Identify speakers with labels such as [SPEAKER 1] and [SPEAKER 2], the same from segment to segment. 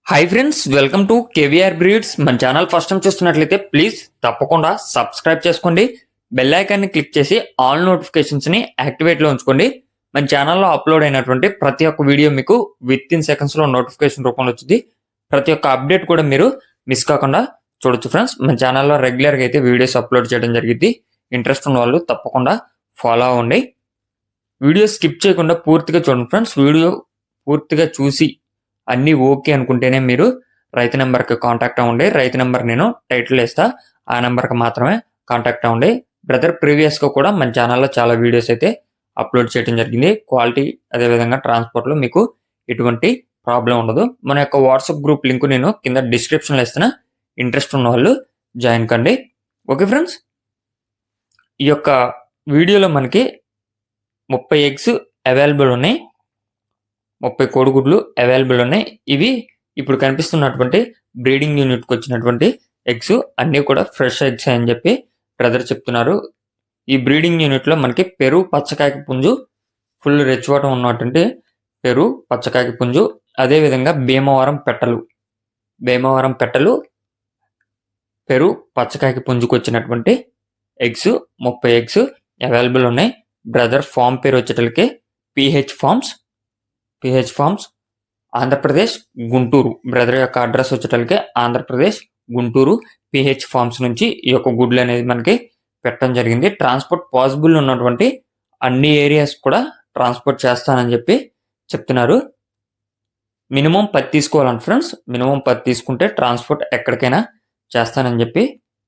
[SPEAKER 1] Hi friends, welcome to KVR breeds. మన channel first time చూస్తున్నట్లయితే please తప్పకుండా సబ్స్క్రైబ్ చేసుకోండి. బెల్ ఐకాన్ని క్లిక్ చేసి ఆల్ నోటిఫికేషన్స్ని యాక్టివేట్లో ఉంచుకోండి. మన ఛానల్లో అప్లోడ్ అయినటువంటి ప్రతి ఒక్క వీడియో మీకు విత్ ఇన్ సెకండ్స్లో నోటిఫికేషన్ రూపంలో వచ్చింది. ప్రతి ఒక్క అప్డేట్ కూడా మీరు మిస్ కాకుండా చూడొచ్చు ఫ్రెండ్స్. మన ఛానల్లో రెగ్యులర్గా అయితే వీడియోస్ అప్లోడ్ చేయడం జరిగింది. ఇంట్రెస్ట్ ఉన్న వాళ్ళు తప్పకుండా ఫాలో అవ్వండి. వీడియో స్కిప్ చేయకుండా పూర్తిగా చూడండి ఫ్రెండ్స్. వీడియో పూర్తిగా చూసి అన్నీ ఓకే అనుకుంటేనే మీరు రైతు నెంబర్కి కాంటాక్ట్ అవ్వండి. రైతు నెంబర్ నేను టైటిల్ వేస్తా, ఆ నెంబర్కి మాత్రమే కాంటాక్ట్ అవ్వండి. బ్రదర్ ప్రీవియస్గా కూడా మన ఛానల్లో చాలా వీడియోస్ అయితే అప్లోడ్ చేయడం జరిగింది. క్వాలిటీ అదేవిధంగా ట్రాన్స్పోర్ట్లో మీకు ఎటువంటి ప్రాబ్లం ఉండదు. మన యొక్క వాట్సాప్ గ్రూప్ లింక్ నేను కింద డిస్క్రిప్షన్లో ఇస్తున్నా. ఇంట్రెస్ట్ ఉన్న వాళ్ళు జాయిన్ కండి. ఓకే ఫ్రెండ్స్, ఈ యొక్క వీడియోలో మనకి 30 ఎగ్స్ అవైలబుల్ ఉన్నాయి, 30 కోడిగుడ్లు అవైలబుల్ ఉన్నాయి. ఇవి ఇప్పుడు కనిపిస్తున్నటువంటి బ్రీడింగ్ యూనిట్కి వచ్చినటువంటి ఎగ్స్ అన్నీ కూడా ఫ్రెష్ ఎగ్స్ అని చెప్పి బ్రదర్ చెప్తున్నారు. ఈ బ్రీడింగ్ యూనిట్లో మనకి పెరు పచ్చకాకి పుంజు ఫుల్ రెచ్చివాటం ఉన్నటువంటి పెరు పచ్చకాకి పుంజు, అదేవిధంగా భీమవరం పెట్టలు పెరు పచ్చకాకి పుంజుకు వచ్చినటువంటి ఎగ్స్ 30 ఎగ్స్ అవైలబుల్ ఉన్నాయి. బ్రదర్ ఫామ్ పేరు వచ్చేటలకి PH farms Andhra Pradesh Guntur. Brother యొక్క అడ్రస్ వచ్చేటలకి ఆంధ్రప్రదేశ్ గుంటూరు పిహెచ్ ఫార్మ్స్ నుంచి ఈ యొక్క గుడ్లు అనేది మనకి పెట్టడం జరిగింది. ట్రాన్స్పోర్ట్ పాసిబుల్ ఉన్నటువంటి అన్ని ఏరియాస్ కూడా ట్రాన్స్పోర్ట్ చేస్తానని చెప్పి చెప్తున్నారు. Minimum 10 తీసుకోవాలంట friends. మినిమం 10 తీసుకుంటే ట్రాన్స్పోర్ట్ ఎక్కడికైనా చేస్తానని చెప్పి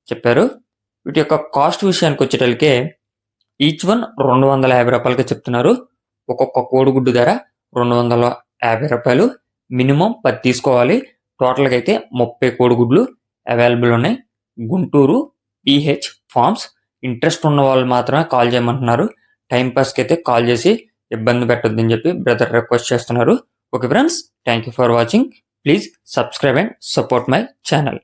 [SPEAKER 1] చెప్పారు. వీటి యొక్క కాస్ట్ విషయానికి వచ్చేటలకే ఈచ్ వన్ 250 రూపాయలకి చెప్తున్నారు. ఒక్కొక్క కోడిగుడ్డు ధర 250 రూపాయలు. మినిమం 10 తీసుకోవాలి. టోటల్గా అయితే 30 కోడిగుడ్లు అవైలబుల్ ఉన్నాయి. Guntur PH forms. ఇంట్రెస్ట్ ఉన్న వాళ్ళు మాత్రమే కాల్ చేయమంటున్నారు. టైంపాస్కి అయితే కాల్ చేసి ఇబ్బంది పెట్టొద్దని చెప్పి బ్రదర్ రిక్వెస్ట్ చేస్తున్నారు. Okay friends, thank you for watching. Please subscribe and support my channel.